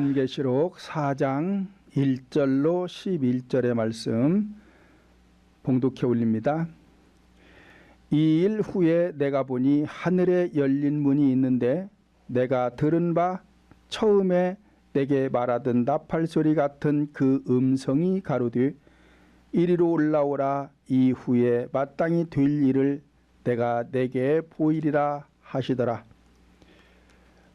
요한계시록 4장 1절로 11절의 말씀 봉독해 올립니다. 이 일 후에 내가 보니 하늘에 열린 문이 있는데 내가 들은 바 처음에 내게 말하던 나팔 소리 같은 그 음성이 가로되 이리로 올라오라. 이후에 마땅히 될 일을 내가 내게 보이리라 하시더라.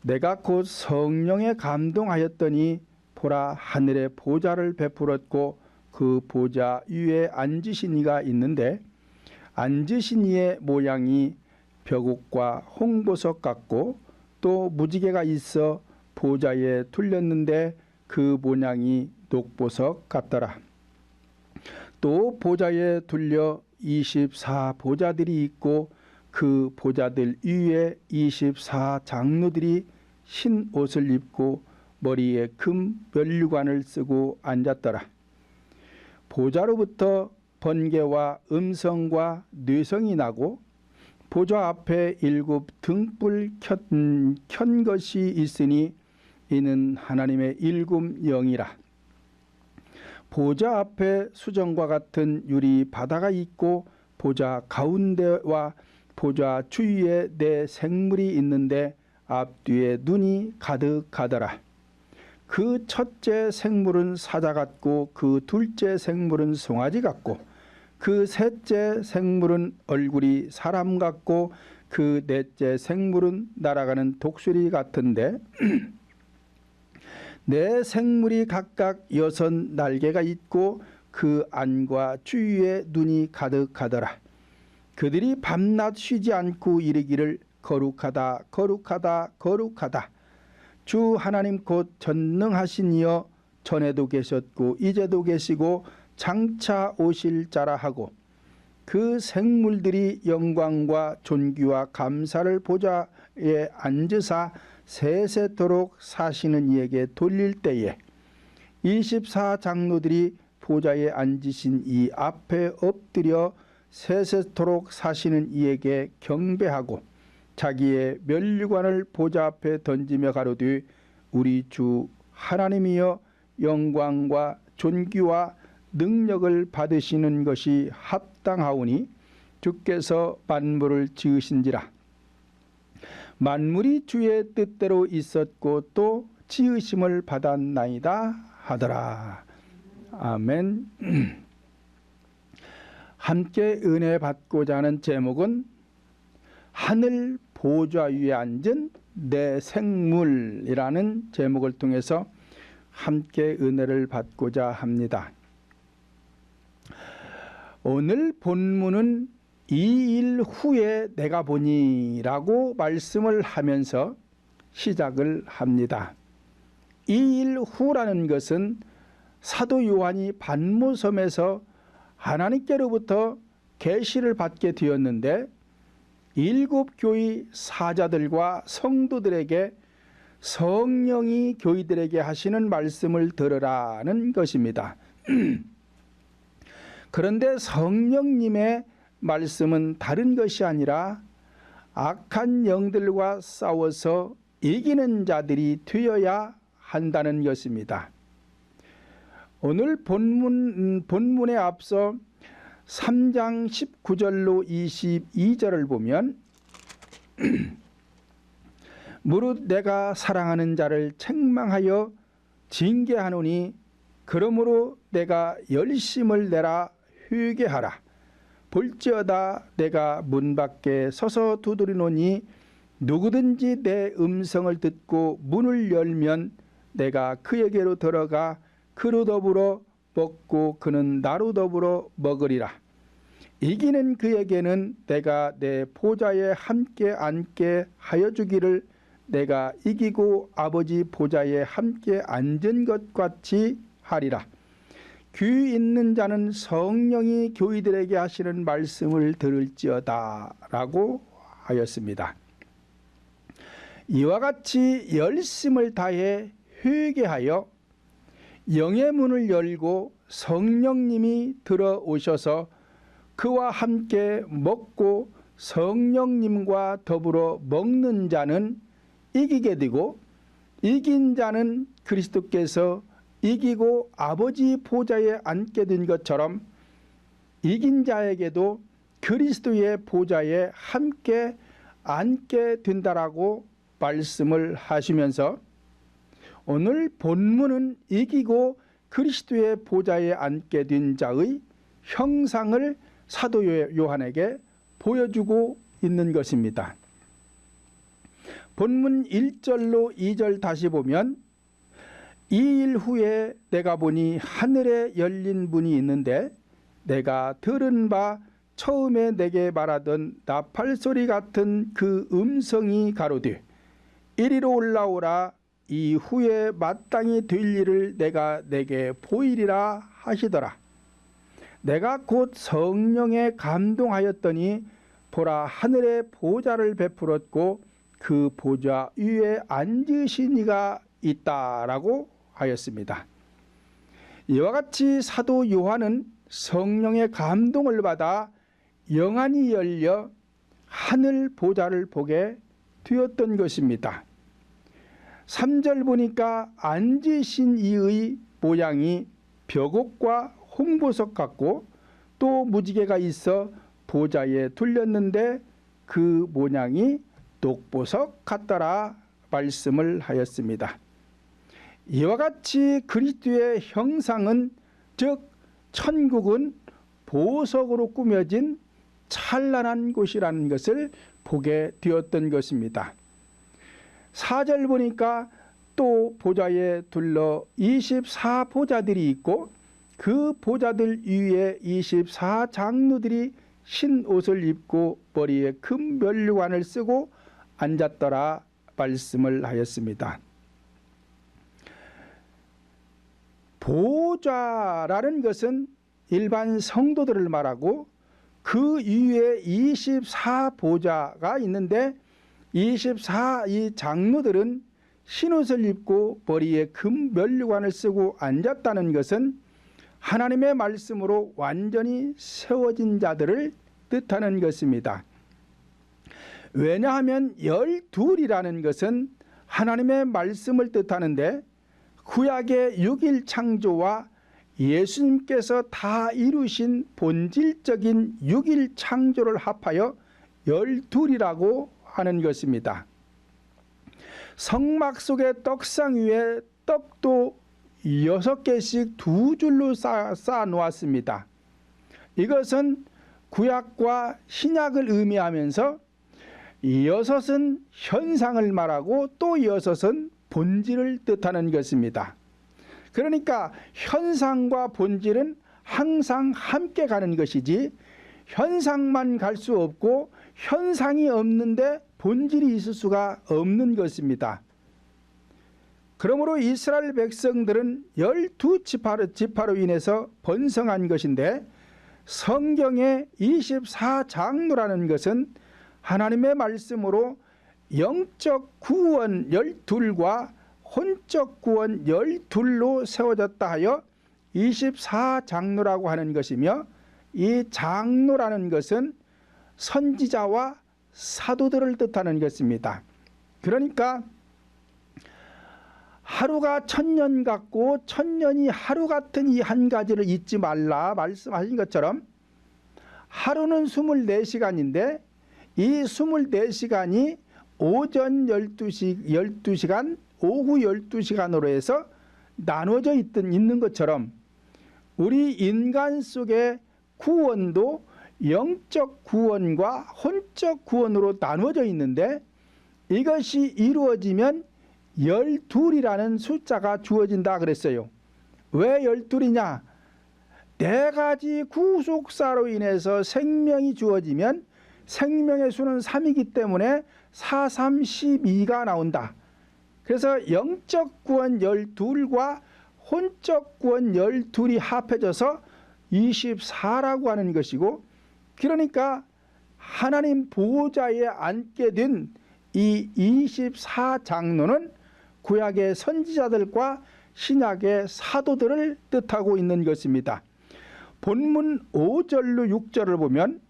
내가 곧 성령에 감동하였더니 보라, 하늘에 보좌를 베풀었고 그 보좌 위에 앉으신 이가 있는데 앉으신 이의 모양이 벼국과 홍보석 같고 또 무지개가 있어 보좌에 둘렸는데 그 모양이 녹보석 같더라. 또 보좌에 둘려 24보좌들이 있고 그 보좌들 위에 24장로들이 흰 옷을 입고 머리에 금 면류관을 쓰고 앉았더라. 보좌로부터 번개와 음성과 뇌성이 나고 보좌 앞에 7 등불 켠 것이 있으니 이는 하나님의 7 영이라. 보좌 앞에 수정과 같은 유리 바다가 있고 보좌 가운데와 보좌 주위에 네 생물이 있는데 앞뒤에 눈이 가득하더라. 그 첫째 생물은 사자 같고 그 둘째 생물은 송아지 같고 그 셋째 생물은 얼굴이 사람 같고 그 넷째 생물은 날아가는 독수리 같은데 네 생물이 각각 6 날개가 있고 그 안과 주위에 눈이 가득하더라. 그들이 밤낮 쉬지 않고 이르기를 거룩하다 거룩하다 거룩하다. 주 하나님 곧 전능하신 이여 전에도 계셨고 이제도 계시고 장차 오실 자라 하고 그 생물들이 영광과 존귀와 감사를 보좌에 앉으사 세세토록 사시는 이에게 돌릴 때에 24장로들이 보좌에 앉으신 이 앞에 엎드려 세세토록 사시는 이에게 경배하고 자기의 면류관을 보좌 앞에 던지며 가로되 우리 주 하나님이여 영광과 존귀와 능력을 받으시는 것이 합당하오니 주께서 만물을 지으신지라. 만물이 주의 뜻대로 있었고 또 지으심을 받았나이다 하더라. 아멘. 함께 은혜 받고자 하는 제목은 하늘 보좌 위에 앉은 내 생물이라는 제목을 통해서 함께 은혜를 받고자 합니다. 오늘 본문은 이 일 후에 내가 보니 라고 말씀을 하면서 시작을 합니다. 이 일 후라는 것은 사도 요한이 반모섬에서 하나님께로부터 계시를 받게 되었는데 7 교회 사자들과 성도들에게 성령이 교회들에게 하시는 말씀을 들으라는 것입니다. 그런데 성령님의 말씀은 다른 것이 아니라 악한 영들과 싸워서 이기는 자들이 되어야 한다는 것입니다. 오늘 본문에 앞서 3장 19절로 22절을 보면 무릇 내가 사랑하는 자를 책망하여 징계하노니 그러므로 내가 열심을 내라 회개하라. 볼지어다 내가 문 밖에 서서 두드리노니 누구든지 내 음성을 듣고 문을 열면 내가 그에게로 들어가 그로 더불어 먹고 그는 나로 더불어 먹으리라. 이기는 그에게는 내가 내 보좌에 함께 앉게 하여 주기를 내가 이기고 아버지 보좌에 함께 앉은 것 같이 하리라. 귀 있는 자는 성령이 교회들에게 하시는 말씀을 들을지어다 라고 하였습니다. 이와 같이 열심을 다해 회개하여 영의 문을 열고 성령님이 들어오셔서 그와 함께 먹고 성령님과 더불어 먹는 자는 이기게 되고 이긴 자는 그리스도께서 이기고 아버지 보좌에 앉게 된 것처럼 이긴 자에게도 그리스도의 보좌에 함께 앉게 된다라고 말씀을 하시면서 오늘 본문은 이기고 그리스도의 보좌에 앉게 된 자의 형상을 사도 요한에게 보여주고 있는 것입니다. 본문 1절로 2절 다시 보면 이 일 후에 내가 보니 하늘에 열린 문이 있는데 내가 들은 바 처음에 내게 말하던 나팔소리 같은 그 음성이 가로되 이리로 올라오라 이후에 마땅히 될 일을 내가 내게 보이리라 하시더라. 내가 곧 성령에 감동하였더니 보라 하늘에 보좌를 베풀었고 그 보좌 위에 앉으신 이가 있다라고 하였습니다. 이와 같이 사도 요한은 성령의 감동을 받아 영안이 열려 하늘 보좌를 보게 되었던 것입니다. 3절 보니까 앉으신 이의 모양이 벽옥과 홍보석 같고 또 무지개가 있어 보좌에 둘렸는데 그 모양이 녹보석 같더라 말씀을 하였습니다. 이와 같이 그리스도의 형상은 즉 천국은 보석으로 꾸며진 찬란한 곳이라는 것을 보게 되었던 것입니다. 4절 보니까 또 보좌에 둘러 24보좌들이 있고 그 보좌들 위에 24장로들이 흰 옷을 입고 머리에 금 면류관을 쓰고 앉았더라 말씀을 하였습니다. 보좌라는 것은 일반 성도들을 말하고 그 위에 24보좌가 있는데 24이 장로들은 흰옷을 입고 머리에 금 면류관을 쓰고 앉았다는 것은 하나님의 말씀으로 완전히 세워진 자들을 뜻하는 것입니다. 왜냐하면 12이라는 것은 하나님의 말씀을 뜻하는데 구약의 6일 창조와 예수님께서 다 이루신 본질적인 6일 창조를 합하여 12이라고 하는 것입니다. 성막 속의 떡상 위에 떡도 6개씩 두 줄로 쌓아 놓았습니다. 이것은 구약과 신약을 의미하면서 6은 현상을 말하고 또 6은 본질을 뜻하는 것입니다. 그러니까 현상과 본질은 항상 함께 가는 것이지 현상만 갈 수 없고 현상이 없는데 본질이 있을 수가 없는 것입니다. 그러므로 이스라엘 백성들은 12지파로 인해서 번성한 것인데 성경의 24장로라는 것은 하나님의 말씀으로 영적 구원 12과 혼적 구원 12로 세워졌다 하여 24장로라고 하는 것이며 이 장로라는 것은 선지자와 사도들을 뜻하는 것입니다. 그러니까 하루가 천년 같고 천년이 하루 같은 이 한 가지를 잊지 말라 말씀하신 것처럼 하루는 24시간인데 이 24시간이 오전 12시간, 오후 12시간으로 해서 나눠져 있는 것처럼 우리 인간 속의 구원도 영적 구원과 혼적 구원으로 나눠져 있는데 이것이 이루어지면 12이라는 숫자가 주어진다 그랬어요. 왜 12이냐? 네 가지 구속사로 인해서 생명이 주어지면 생명의 수는 3이기 때문에 4, 3, 12가 나온다. 그래서 영적 구원 12과 혼적 구원 12이 합해져서 24라고 하는 것이고 그러니까 하나님 보좌에 앉게 된 이 24장로는 구약의 선지자들과 신약의 사도들을 뜻하고 있는 것입니다. 본문 5절로 6절을 보면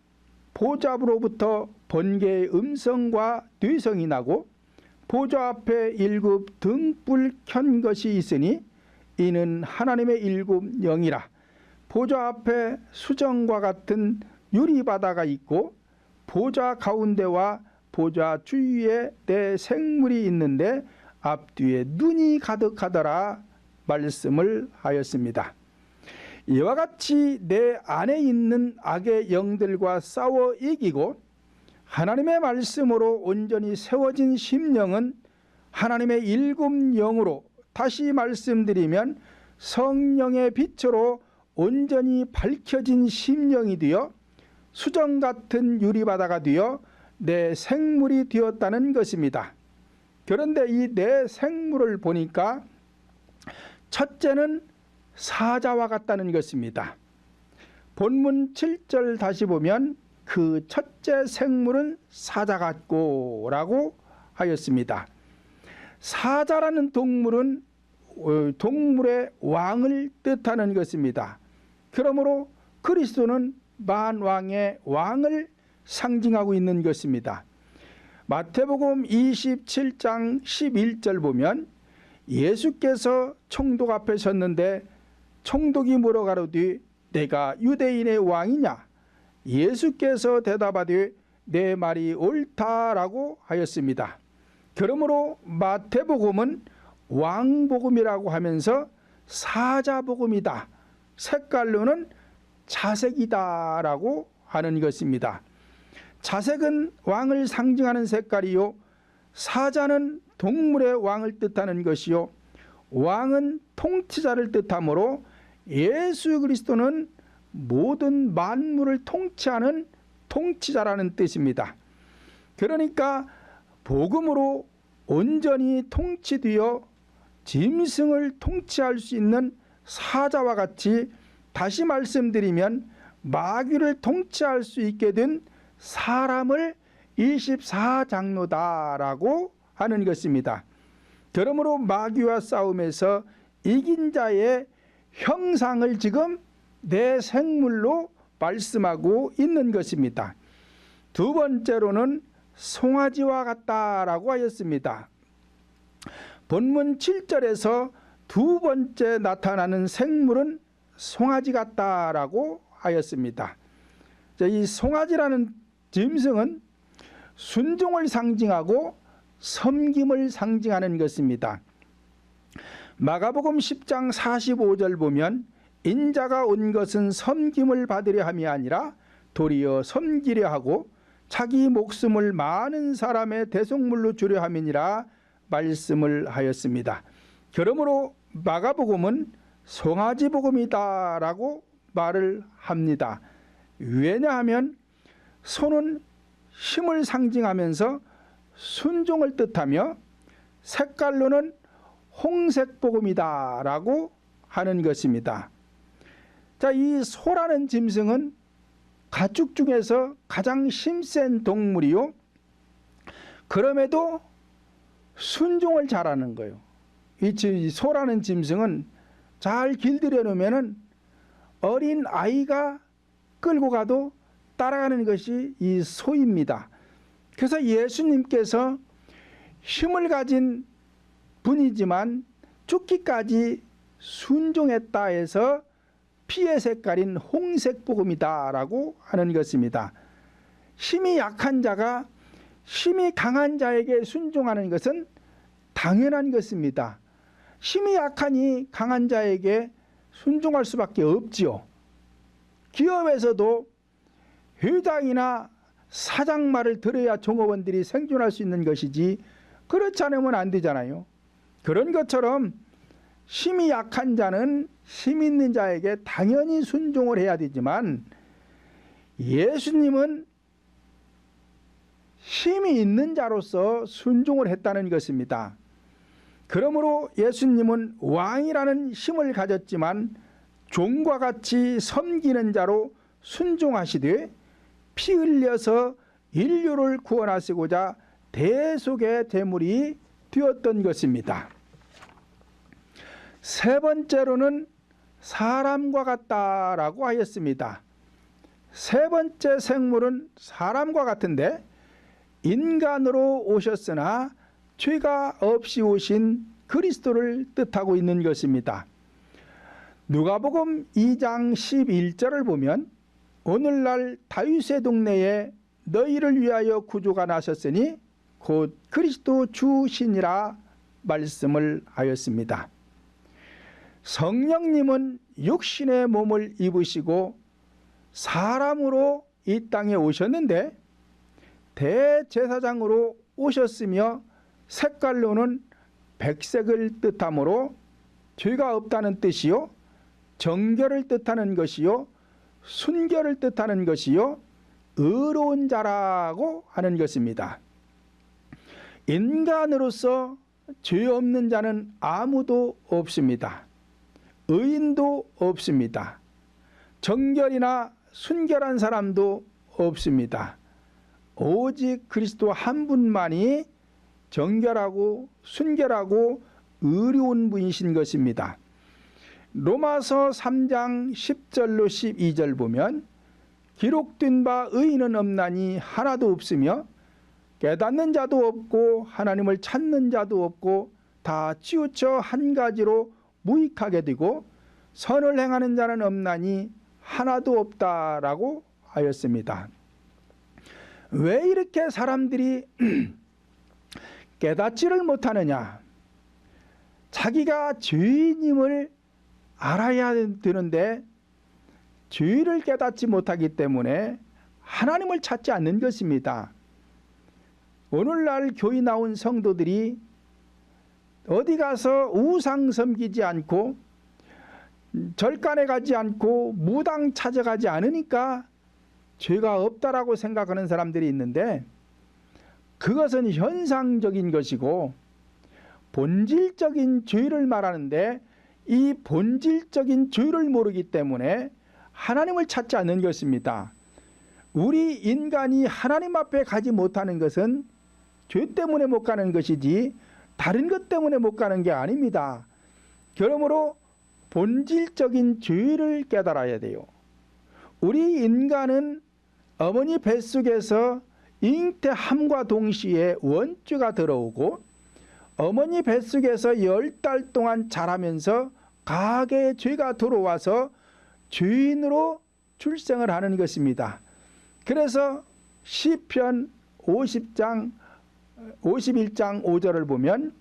보좌로부터 번개의 음성과 뇌성이 나고 보좌 앞에 일곱 등불 켠 것이 있으니 이는 하나님의 일곱 영이라. 보좌 앞에 수정과 같은 유리바다가 있고 보좌 가운데와 보좌 주위에 네 생물이 있는데 앞뒤에 눈이 가득하더라 말씀을 하였습니다. 이와 같이 내 안에 있는 악의 영들과 싸워 이기고 하나님의 말씀으로 온전히 세워진 심령은 하나님의 일곱 영으로, 다시 말씀드리면 성령의 빛으로 온전히 밝혀진 심령이 되어 수정 같은 유리바다가 되어 내 생물이 되었다는 것입니다. 그런데 이 내 생물을 보니까 첫째는 사자와 같다는 것입니다. 본문 7절 다시 보면 그 첫째 생물은 사자 같고 라고 하였습니다. 사자라는 동물은 동물의 왕을 뜻하는 것입니다. 그러므로 그리스도는 만왕의 왕을 상징하고 있는 것입니다. 마태복음 27장 11절 보면 예수께서 총독 앞에 섰는데 총독이 물어가로되 내가 유대인의 왕이냐? 예수께서 대답하되 내 말이 옳다라고 하였습니다. 그러므로 마태복음은 왕복음이라고 하면서 사자복음이다, 색깔로는 자색이다라고 하는 것입니다. 자색은 왕을 상징하는 색깔이요, 사자는 동물의 왕을 뜻하는 것이요, 왕은 통치자를 뜻하므로 예수 그리스도는 모든 만물을 통치하는 통치자라는 뜻입니다. 그러니까 복음으로 온전히 통치되어 짐승을 통치할 수 있는 사자와 같이, 다시 말씀드리면 마귀를 통치할 수 있게 된 사람을 24장로다라고 하는 것입니다. 그러므로 마귀와 싸움에서 이긴 자의 형상을 지금 내 생물로 말씀하고 있는 것입니다. 두 번째로는 송아지와 같다라고 하였습니다. 본문 7절에서 두 번째 나타나는 생물은 송아지 같다라고 하였습니다. 이 송아지라는 짐승은 순종을 상징하고 섬김을 상징하는 것입니다. 마가복음 10장 45절 보면 인자가 온 것은 섬김을 받으려 함이 아니라 도리어 섬기려 하고 자기 목숨을 많은 사람의 대속물로 주려 함이니라 말씀을 하였습니다. 그러므로 마가복음은 송아지 복음이다라고 말을 합니다. 왜냐하면 소는 힘을 상징하면서 순종을 뜻하며 색깔로는 홍색 복음이다라고 하는 것입니다. 자, 이 소라는 짐승은 가축 중에서 가장 힘센 동물이요, 그럼에도 순종을 잘하는 거예요. 이 소라는 짐승은 잘 길들여 놓으면 어린 아이가 끌고 가도 따라가는 것이 이 소입니다. 그래서 예수님께서 힘을 가진 분이지만 죽기까지 순종했다 해서 피의 색깔인 홍색 복음이다라고 하는 것입니다. 힘이 약한 자가 힘이 강한 자에게 순종하는 것은 당연한 것입니다. 힘이 약하니 강한 자에게 순종할 수밖에 없지요. 기업에서도 회장이나 사장 말을 들어야 종업원들이 생존할 수 있는 것이지, 그렇지 않으면 안 되잖아요. 그런 것처럼 힘이 약한 자는 힘 있는 자에게 당연히 순종을 해야 되지만 예수님은 힘이 있는 자로서 순종을 했다는 것입니다. 그러므로 예수님은 왕이라는 힘을 가졌지만 종과 같이 섬기는 자로 순종하시되 피 흘려서 인류를 구원하시고자 대속의 제물이 되었던 것입니다. 세 번째로는 사람과 같다라고 하였습니다. 세 번째 생물은 사람과 같은데 인간으로 오셨으나 죄가 없이 오신 그리스도를 뜻하고 있는 것입니다. 누가복음 2장 11절을 보면 오늘날 다윗의 동네에 너희를 위하여 구주가 나셨으니 곧 그리스도 주시니라 말씀을 하였습니다. 성령님은 육신의 몸을 입으시고 사람으로 이 땅에 오셨는데 대제사장으로 오셨으며 색깔로는 백색을 뜻하므로 죄가 없다는 뜻이요, 정결을 뜻하는 것이요, 순결을 뜻하는 것이요, 의로운 자라고 하는 것입니다. 인간으로서 죄 없는 자는 아무도 없습니다. 의인도 없습니다. 정결이나 순결한 사람도 없습니다. 오직 그리스도 한 분만이 정결하고 순결하고 의로운 분이신 것입니다. 로마서 3장 10절로 12절 보면 기록된 바 의인은 없나니 하나도 없으며 깨닫는 자도 없고 하나님을 찾는 자도 없고 다 치우쳐 한 가지로 무익하게 되고 선을 행하는 자는 없나니 하나도 없다라고 하였습니다. 왜 이렇게 사람들이 깨닫지를 못하느냐? 자기가 죄인임을 알아야 되는데 죄를 깨닫지 못하기 때문에 하나님을 찾지 않는 것입니다. 오늘날 교회 나온 성도들이 어디 가서 우상 섬기지 않고 절간에 가지 않고 무당 찾아가지 않으니까 죄가 없다라고 생각하는 사람들이 있는데 그것은 현상적인 것이고 본질적인 죄를 말하는데 이 본질적인 죄를 모르기 때문에 하나님을 찾지 않는 것입니다. 우리 인간이 하나님 앞에 가지 못하는 것은 죄 때문에 못 가는 것이지 다른 것 때문에 못 가는 게 아닙니다. 그러므로 본질적인 죄를 깨달아야 돼요. 우리 인간은 어머니 뱃속에서 잉태함과 동시에 원죄가 들어오고 어머니 뱃속에서 10달 동안 자라면서 가계의 죄가 들어와서 죄인으로 출생을 하는 것입니다. 그래서 시편 51장 5절을 보면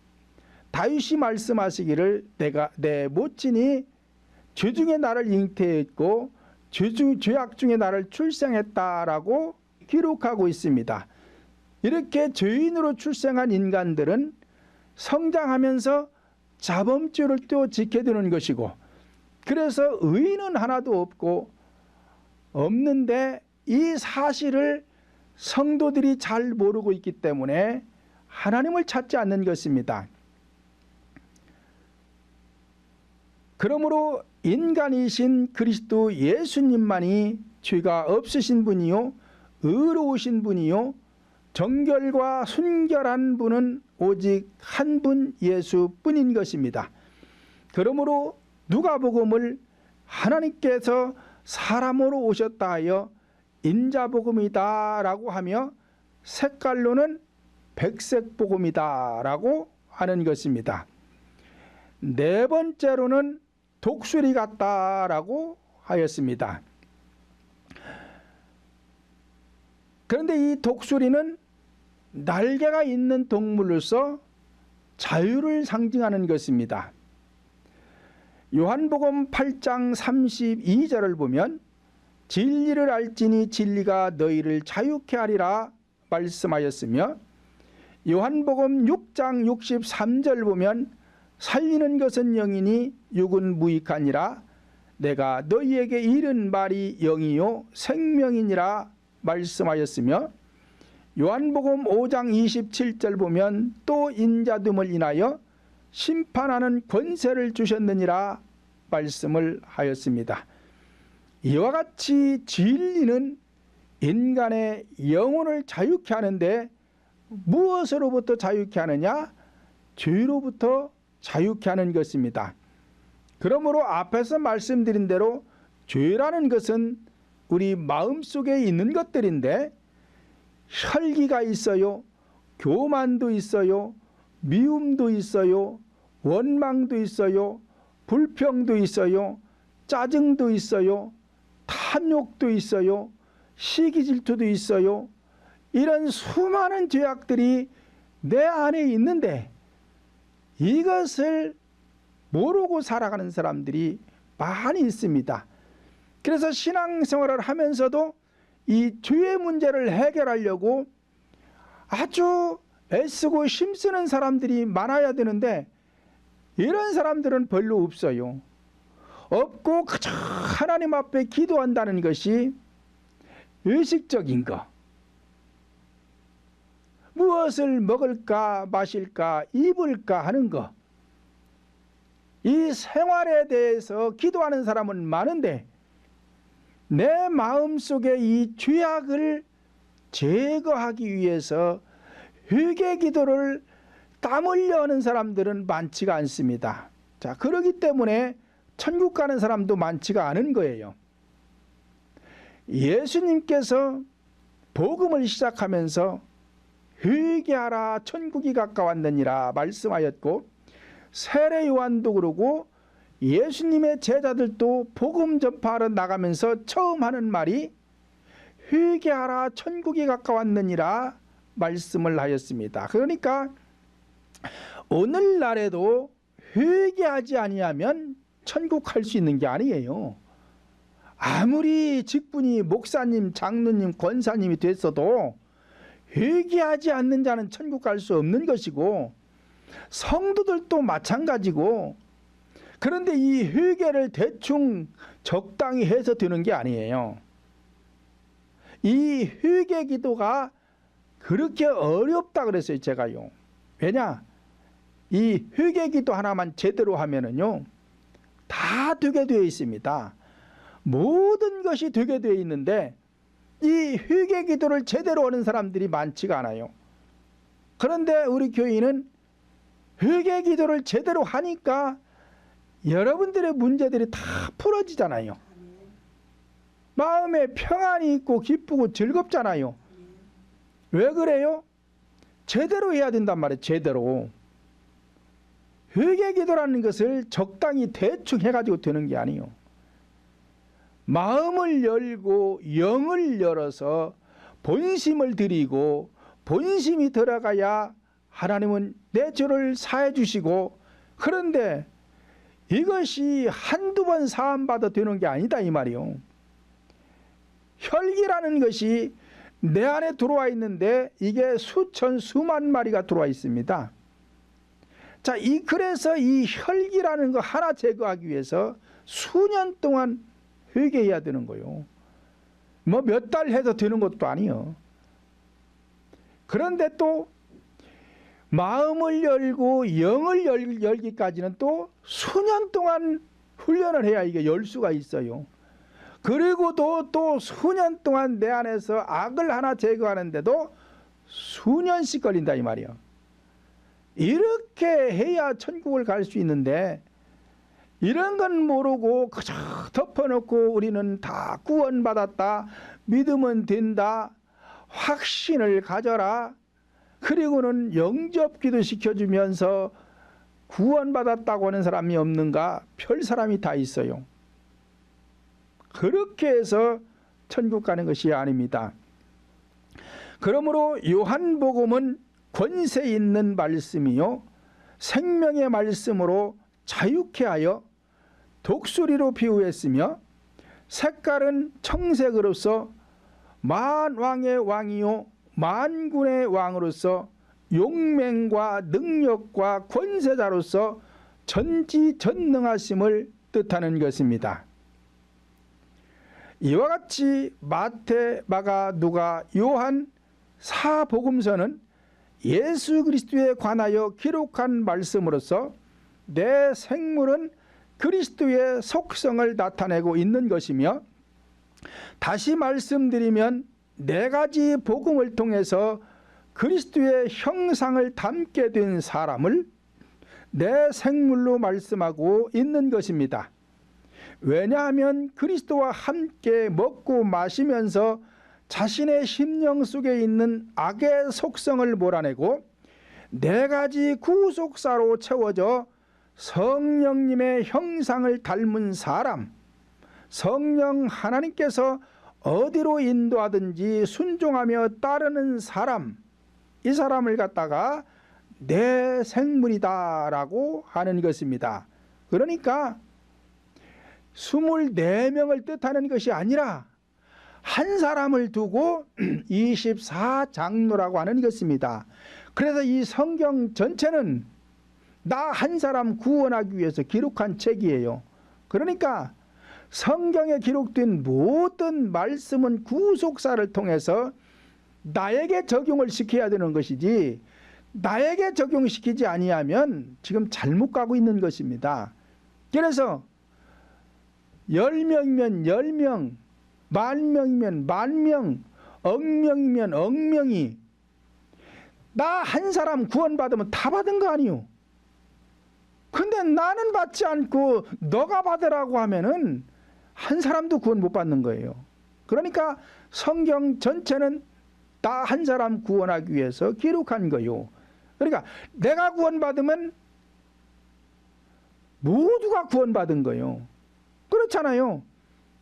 다윗이 말씀하시기를 내가 내 모친이 죄 중에 나를 잉태했고 죄악 중에 나를 출생했다라고 기록하고 있습니다. 이렇게 죄인으로 출생한 인간들은 성장하면서 자범죄를 또 지켜드는 것이고 그래서 의인은 하나도 없는데 이 사실을 성도들이 잘 모르고 있기 때문에 하나님을 찾지 않는 것입니다. 그러므로 인간이신 그리스도 예수님만이 죄가 없으신 분이요 의로우신 분이요 정결과 순결한 분은 오직 한 분 예수뿐인 것입니다. 그러므로 누가복음을 하나님께서 사람으로 오셨다 하여 인자복음이다 라고 하며 색깔로는 백색복음이다 라고 하는 것입니다. 네 번째로는 독수리 같다라고 하였습니다. 그런데 이 독수리는 날개가 있는 동물로서 자유를 상징하는 것입니다. 요한복음 8장 32절을 보면 진리를 알지니 진리가 너희를 자유케 하리라 말씀하였으며 요한복음 6장 63절 보면 살리는 것은 영이니 육은 무익하니라 내가 너희에게 이른 말이 영이요 생명이니라 말씀하였으며 요한복음 5장 27절 보면 또 인자됨을 인하여 심판하는 권세를 주셨느니라 말씀을 하였습니다. 이와 같이 진리는 인간의 영혼을 자유케 하는데 무엇으로부터 자유케 하느냐? 죄로부터 자유케 하는 것입니다. 그러므로 앞에서 말씀드린 대로 죄라는 것은 우리 마음속에 있는 것들인데 혈기가 있어요. 교만도 있어요. 미움도 있어요. 원망도 있어요. 불평도 있어요. 짜증도 있어요. 탐욕도 있어요. 시기 질투도 있어요. 이런 수많은 죄악들이 내 안에 있는데 이것을 모르고 살아가는 사람들이 많이 있습니다. 그래서 신앙생활을 하면서도 이 죄의 문제를 해결하려고 아주 애쓰고 힘쓰는 사람들이 많아야 되는데 이런 사람들은 별로 없어요. 없고 그저 하나님 앞에 기도한다는 것이 의식적인 거. 무엇을 먹을까 마실까 입을까 하는 거. 이 생활에 대해서 기도하는 사람은 많은데 내 마음속에 이 죄악을 제거하기 위해서 회개 기도를 땀 흘려 하는 사람들은 많지가 않습니다. 자, 그렇기 때문에 천국 가는 사람도 많지가 않은 거예요. 예수님께서 복음을 시작하면서 회개하라 천국이 가까웠느니라 말씀하였고 세례 요한도 그러고 예수님의 제자들도 복음 전파하러 나가면서 처음 하는 말이 회개하라 천국이 가까웠느니라 말씀을 하였습니다. 그러니까 오늘날에도 회개하지 아니하면 천국 갈 수 있는 게 아니에요. 아무리 직분이 목사님, 장로님, 권사님이 됐어도 회개하지 않는 자는 천국 갈 수 없는 것이고 성도들도 마찬가지고 그런데 이 회개를 대충 적당히 해서 되는 게 아니에요. 이 회개 기도가 그렇게 어렵다 그랬어요, 제가요. 왜냐? 이 회개 기도 하나만 제대로 하면은요, 다 되게 되어 있습니다. 모든 것이 되게 되어 있는데 이 회개 기도를 제대로 하는 사람들이 많지가 않아요. 그런데 우리 교인은 회개 기도를 제대로 하니까 여러분들의 문제들이 다 풀어지잖아요. 마음에 평안이 있고 기쁘고 즐겁잖아요. 왜 그래요? 제대로 해야 된단 말이에요. 제대로. 회개 기도라는 것을 적당히 대충 해가지고 되는 게 아니에요. 마음을 열고 영을 열어서 본심을 드리고 본심이 들어가야 하나님은 내 죄를 사해 주시고, 그런데 이것이 한두 번 사함받아 되는 게 아니다 이 말이요. 혈기라는 것이 내 안에 들어와 있는데 이게 수천 수만 마리가 들어와 있습니다. 자, 그래서 이 혈기라는 거 하나 제거하기 위해서 수년 동안 회개해야 되는 거요. 뭐 몇 달 해도 되는 것도 아니요. 그런데 또 마음을 열고 영을 열기까지는 또 수년 동안 훈련을 해야 이게 열 수가 있어요. 그리고도 또 수년 동안 내 안에서 악을 하나 제거하는데도 수년씩 걸린다 이 말이야. 이렇게 해야 천국을 갈 수 있는데 이런 건 모르고 그저 덮어놓고 우리는 다 구원받았다, 믿으면 된다, 확신을 가져라, 그리고는 영접기도 시켜주면서 구원받았다고 하는 사람이 없는가? 별 사람이 다 있어요. 그렇게 해서 천국 가는 것이 아닙니다. 그러므로 요한복음은 권세 있는 말씀이요 생명의 말씀으로 자유케 하여 독수리로 비유했으며 색깔은 청색으로서 만왕의 왕이요 만군의 왕으로서 용맹과 능력과 권세자로서 전지전능하심을 뜻하는 것입니다. 이와 같이 마태, 마가, 누가, 요한 사복음서는 예수 그리스도에 관하여 기록한 말씀으로서 내 생물은 그리스도의 속성을 나타내고 있는 것이며, 다시 말씀드리면 네 가지 복음을 통해서 그리스도의 형상을 담게 된 사람을 내 생물로 말씀하고 있는 것입니다. 왜냐하면 그리스도와 함께 먹고 마시면서 자신의 심령 속에 있는 악의 속성을 몰아내고 네 가지 구속사로 채워져 성령님의 형상을 닮은 사람, 성령 하나님께서 어디로 인도하든지 순종하며 따르는 사람, 이 사람을 갖다가 내 생물이다라고 하는 것입니다. 그러니까 24명을 뜻하는 것이 아니라 한 사람을 두고 24장로라고 하는 것입니다. 그래서 이 성경 전체는 나 한 사람 구원하기 위해서 기록한 책이에요. 그러니까 성경에 기록된 모든 말씀은 구속사를 통해서 나에게 적용을 시켜야 되는 것이지, 나에게 적용시키지 아니하면 지금 잘못 가고 있는 것입니다. 그래서 10명이면 10명, 10,000명이면 10,000명, 억명이면 억명이, 나 한 사람 구원받으면 다 받은 거 아니요. 근데 나는 받지 않고 너가 받으라고 하면은 한 사람도 구원 못 받는 거예요. 그러니까 성경 전체는 나 한 사람 구원하기 위해서 기록한 거요. 그러니까 내가 구원받으면 모두가 구원받은 거예요. 그렇잖아요.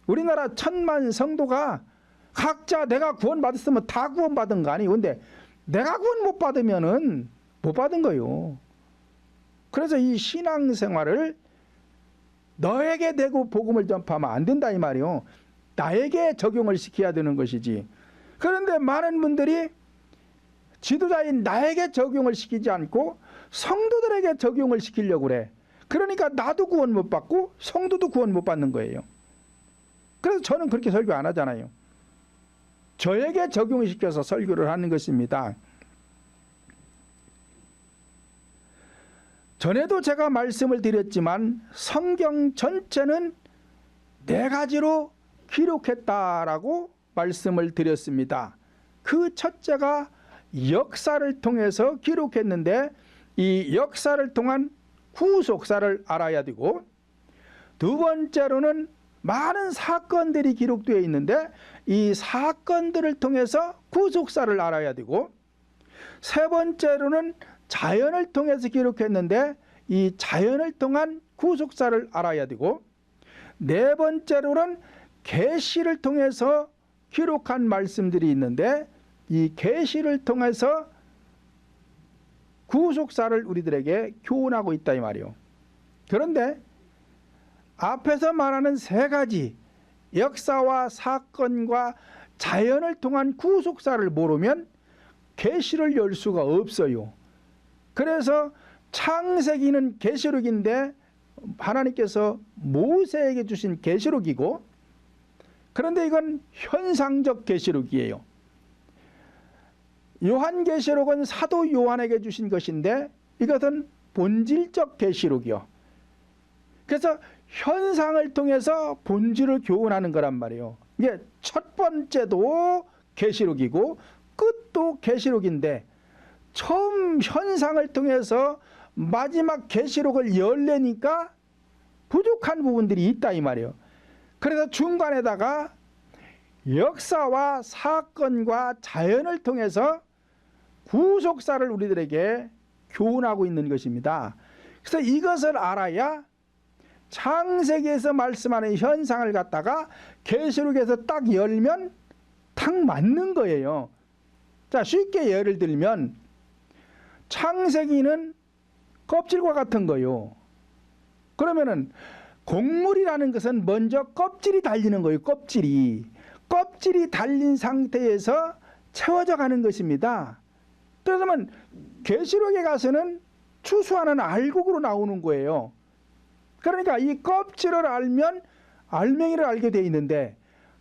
우리나라 1000만 성도가 각자 내가 구원받았으면 다 구원받은 거 아니에요. 근데 내가 구원 못 받으면은 못 받은 거예요. 그래서 이 신앙생활을 너에게 대고 복음을 전파하면 안 된다 이 말이요. 나에게 적용을 시켜야 되는 것이지. 그런데 많은 분들이 지도자인 나에게 적용을 시키지 않고 성도들에게 적용을 시키려고 그래. 그러니까 나도 구원 못 받고 성도도 구원 못 받는 거예요. 그래서 저는 그렇게 설교 안 하잖아요. 저에게 적용시켜서 설교를 하는 것입니다. 전에도 제가 말씀을 드렸지만 성경 전체는 네 가지로 기록했다라고 말씀을 드렸습니다. 그 첫째가 역사를 통해서 기록했는데 이 역사를 통한 구속사를 알아야 되고, 두 번째로는 많은 사건들이 기록되어 있는데 이 사건들을 통해서 구속사를 알아야 되고, 세 번째로는 자연을 통해서 기록했는데 이 자연을 통한 구속사를 알아야 되고, 네 번째로는 계시를 통해서 기록한 말씀들이 있는데 이 계시를 통해서 구속사를 우리들에게 교훈하고 있다 이 말이요. 그런데 앞에서 말하는 세 가지 역사와 사건과 자연을 통한 구속사를 모르면 계시를 열 수가 없어요. 그래서 창세기는 계시록인데 하나님께서 모세에게 주신 계시록이고, 그런데 이건 현상적 계시록이에요. 요한계시록은 사도 요한에게 주신 것인데 이것은 본질적 계시록이요. 그래서 현상을 통해서 본질을 교훈하는 거란 말이에요. 이게 첫 번째도 계시록이고 끝도 계시록인데 처음 현상을 통해서 마지막 계시록을 열려니까 부족한 부분들이 있다 이 말이에요. 그래서 중간에다가 역사와 사건과 자연을 통해서 구속사를 우리들에게 교훈하고 있는 것입니다. 그래서 이것을 알아야 창세기에서 말씀하는 현상을 갖다가 계시록에서 딱 열면 딱 맞는 거예요. 자, 쉽게 예를 들면 창세기는 껍질과 같은 거요. 그러면은 곡물이라는 것은 먼저 껍질이 달리는 거예요. 껍질이 달린 상태에서 채워져 가는 것입니다. 그러면 계시록에 가서는 추수하는 알곡으로 나오는 거예요. 그러니까 이 껍질을 알면 알맹이를 알게 돼 있는데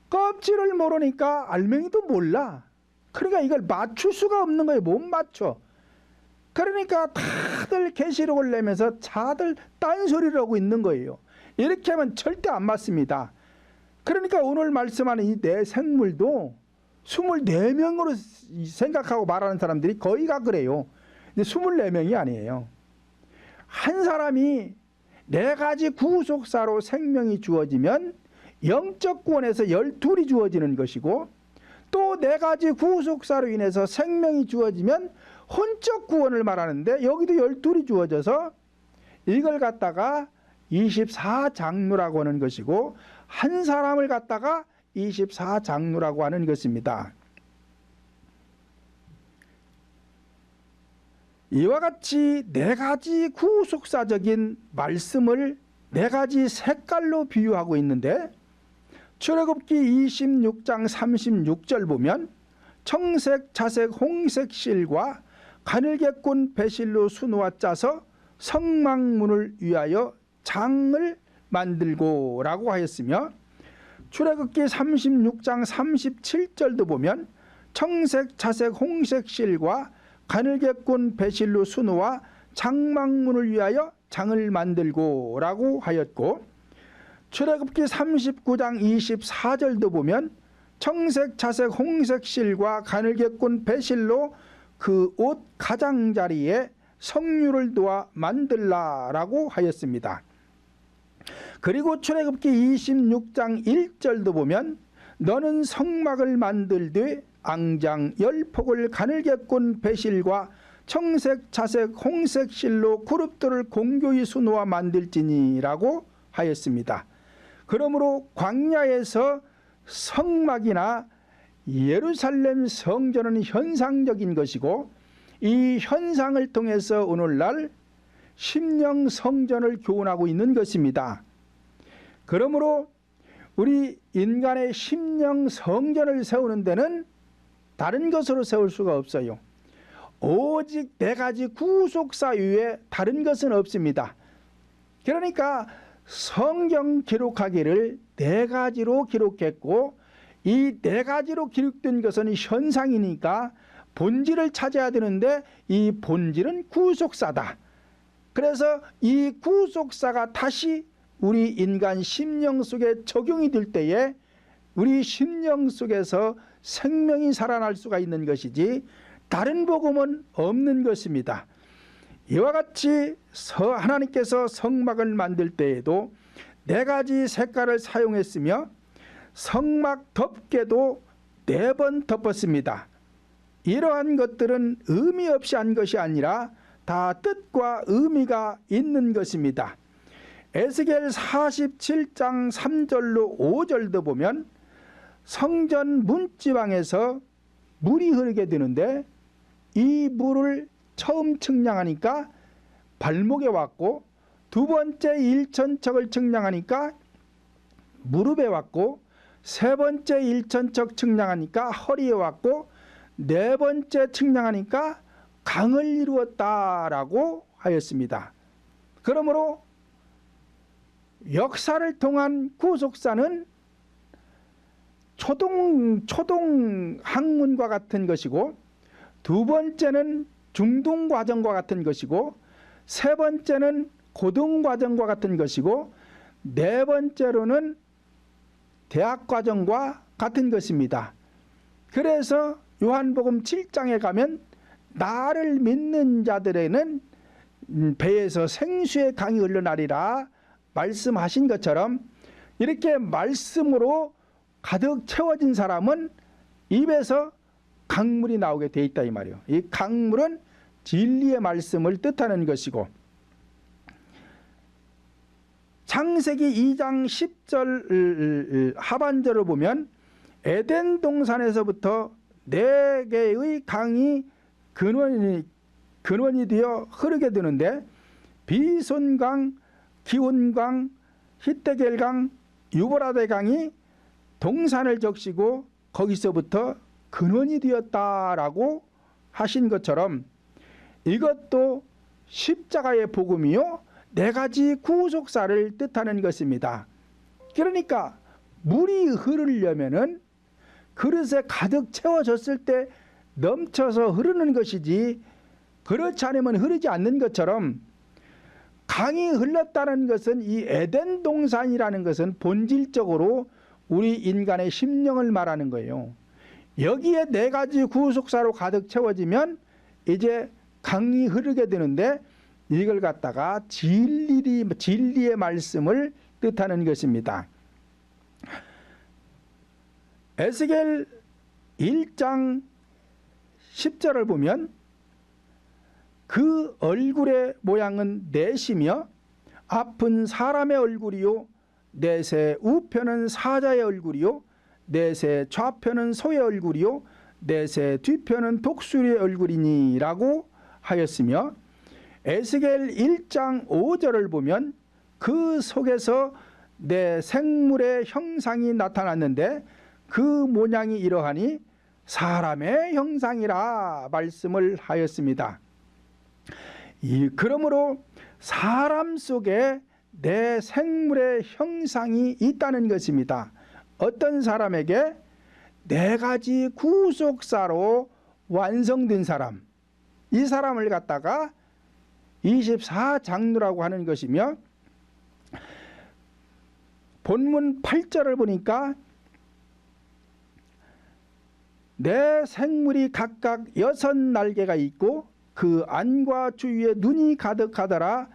껍질을 모르니까 알맹이도 몰라. 그러니까 이걸 맞출 수가 없는 거예요. 못 맞춰. 그러니까 다들 계시록을 내면서 다들 딴소리를 하고 있는 거예요. 이렇게 하면 절대 안 맞습니다. 그러니까 오늘 말씀하는 이 네 생물도 24명으로 생각하고 말하는 사람들이 거의가 그래요. 근데 24명이 아니에요. 한 사람이 네 가지 구속사로 생명이 주어지면 영적 구원에서 12이 주어지는 것이고, 또 네 가지 구속사로 인해서 생명이 주어지면 혼적 구원을 말하는데 여기도 12이 주어져서 이걸 갖다가 24장로라고 하는 것이고 한 사람을 갖다가 24장로라고 하는 것입니다. 이와 같이 네 가지 구속사적인 말씀을 네 가지 색깔로 비유하고 있는데 출애굽기 26장 36절 보면 청색, 자색, 홍색 실과 가늘게꾼 배실로 수놓아 짜서 성막문을 위하여 장을 만들고 라고 하였으며 출애굽기 36장 37절도 보면 청색, 자색, 홍색 실과 가늘게꾼 배실로 수놓아 장막문을 위하여 장을 만들고 라고 하였고 출애굽기 39장 24절도 보면 청색, 자색, 홍색 실과 가늘게꾼 배실로 그 옷 가장자리에 성류를 놓아 만들라라고 하였습니다. 그리고 출애굽기 26장 1절도 보면 너는 성막을 만들되 앙장 10폭을 가늘게꾼 배실과 청색, 자색, 홍색 실로 그룹들을 공교히 수놓아 만들지니라고 하였습니다. 그러므로 광야에서 성막이나 예루살렘 성전은 현상적인 것이고 이 현상을 통해서 오늘날 심령 성전을 교훈하고 있는 것입니다. 그러므로 우리 인간의 심령 성전을 세우는 데는 다른 것으로 세울 수가 없어요. 오직 네 가지 구속사 외에 다른 것은 없습니다. 그러니까 성경 기록하기를 네 가지로 기록했고 이 네 가지로 기록된 것은 현상이니까 본질을 찾아야 되는데 이 본질은 구속사다. 그래서 이 구속사가 다시 우리 인간 심령 속에 적용이 될 때에 우리 심령 속에서 생명이 살아날 수가 있는 것이지 다른 복음은 없는 것입니다. 이와 같이 하나님께서 성막을 만들 때에도 네 가지 색깔을 사용했으며 성막 덮개도 4번 덮었습니다. 이러한 것들은 의미 없이 한 것이 아니라 다 뜻과 의미가 있는 것입니다. 에스겔 47장 3절로 5절도 보면 성전 문지방에서 물이 흐르게 되는데 이 물을 처음 측량하니까 발목에 왔고 두 번째 일천척을 측량하니까 무릎에 왔고 세 번째 일천척 측량하니까 허리에 왔고 네 번째 측량하니까 강을 이루었다라고 하였습니다. 그러므로 역사를 통한 구속사는 초동 학문과 같은 것이고 두 번째는 중등 과정과 같은 것이고 세 번째는 고등 과정과 같은 것이고 네 번째로는 대학 과정과 같은 것입니다. 그래서 요한복음 7장에 가면 나를 믿는 자들에는 배에서 생수의 강이 흘러나리라 말씀하신 것처럼 이렇게 말씀으로 가득 채워진 사람은 입에서 강물이 나오게 돼 있다 이 말이에요. 이 강물은 진리의 말씀을 뜻하는 것이고 창세기 2장 10절 하반절을 보면 에덴 동산에서부터 4개의 강이 근원이 되어 흐르게 되는데 비손강, 기온강, 히데겔강, 유브라데강이 동산을 적시고 거기서부터 근원이 되었다라고 하신 것처럼 이것도 십자가의 복음이요 4가지 구속사를 뜻하는 것입니다. 그러니까 물이 흐르려면은 그릇에 가득 채워졌을 때 넘쳐서 흐르는 것이지 그렇지 않으면 흐르지 않는 것처럼 강이 흘렀다는 것은 이 에덴 동산이라는 것은 본질적으로 우리 인간의 심령을 말하는 거예요. 여기에 4가지 구속사로 가득 채워지면 이제 강이 흐르게 되는데 이걸 갖다가 진리의 말씀을 뜻하는 것입니다. 에스겔 1장 10절을 보면 그 얼굴의 모양은 넷이며 앞은 사람의 얼굴이요 넷의 우편은 사자의 얼굴이요 넷의 좌편은 소의 얼굴이요 넷의 뒤편은 독수리의 얼굴이니라고 하였으며, 에스겔 1장 5절을 보면 그 속에서 내 생물의 형상이 나타났는데 그 모양이 이러하니 사람의 형상이라 말씀을 하였습니다. 그러므로 사람 속에 내 생물의 형상이 있다는 것입니다. 어떤 사람에게 네 가지 구속사로 완성된 사람, 이 사람을 갖다가 24장로라고 하는 것이며, 본문 8절을 보니까 내 생물이 각각 6날개가 있고 그 안과 주위에 눈이 가득하더라.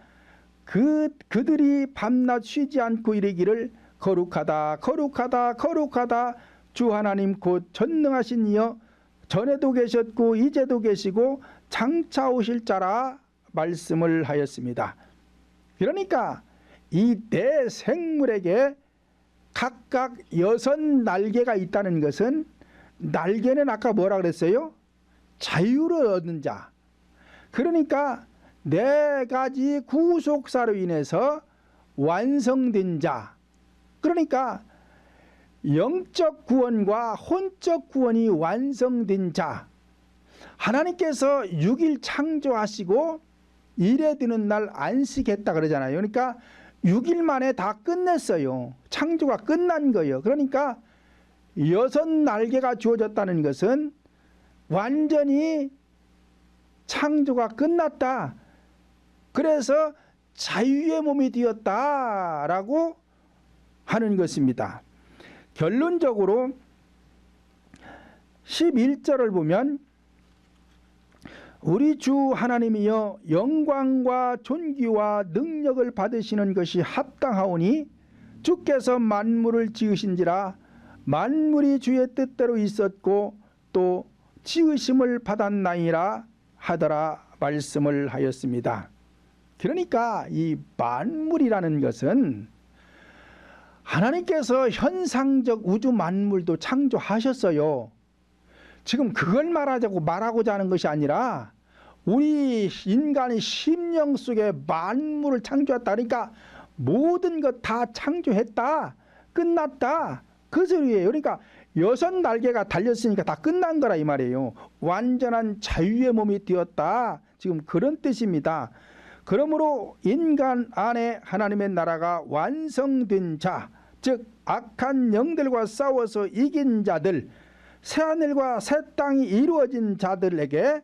그들이 밤낮 쉬지 않고 이르기를 거룩하다 거룩하다 거룩하다 주 하나님 곧 전능하신 이여 전에도 계셨고 이제도 계시고 장차 오실 자라 말씀을 하였습니다. 그러니까 이 네 생물에게 각각 6날개가 있다는 것은, 날개는 아까 뭐라 그랬어요? 자유를 얻는 자. 그러니까 네 가지 구속사로 인해서 완성된 자. 그러니까 영적 구원과 혼적 구원이 완성된 자. 하나님께서 6일 창조하시고 일에 드는 날 안식했다 그러잖아요. 그러니까 6일 만에 다 끝냈어요. 창조가 끝난 거예요. 그러니까 6날개가 주어졌다는 것은 완전히 창조가 끝났다. 그래서 자유의 몸이 되었다라고 하는 것입니다. 결론적으로 11절을 보면 우리 주 하나님이여 영광과 존귀와 능력을 받으시는 것이 합당하오니 주께서 만물을 지으신지라 만물이 주의 뜻대로 있었고 또 지으심을 받았나이라 하더라 말씀을 하였습니다. 그러니까 이 만물이라는 것은 하나님께서 현상적 우주 만물도 창조하셨어요. 지금 그걸 말하고자 하는 것이 아니라 우리 인간의 심령 속에 만물을 창조했다. 그러니까 모든 것 다 창조했다. 끝났다. 그 소리예요. 그러니까 6날개가 달렸으니까 다 끝난 거라 이 말이에요. 완전한 자유의 몸이 되었다. 지금 그런 뜻입니다. 그러므로 인간 안에 하나님의 나라가 완성된 자, 즉 악한 영들과 싸워서 이긴 자들, 새하늘과 새 땅이 이루어진 자들에게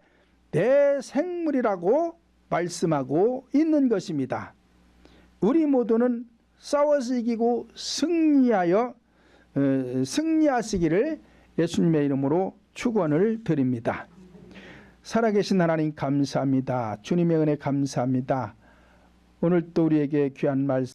내 생물이라고 말씀하고 있는 것입니다. 우리 모두는 싸워서 이기고 승리하시기를 예수님의 이름으로 축원을 드립니다. 살아계신 하나님 감사합니다. 주님의 은혜 감사합니다. 오늘 또 우리에게 귀한 말씀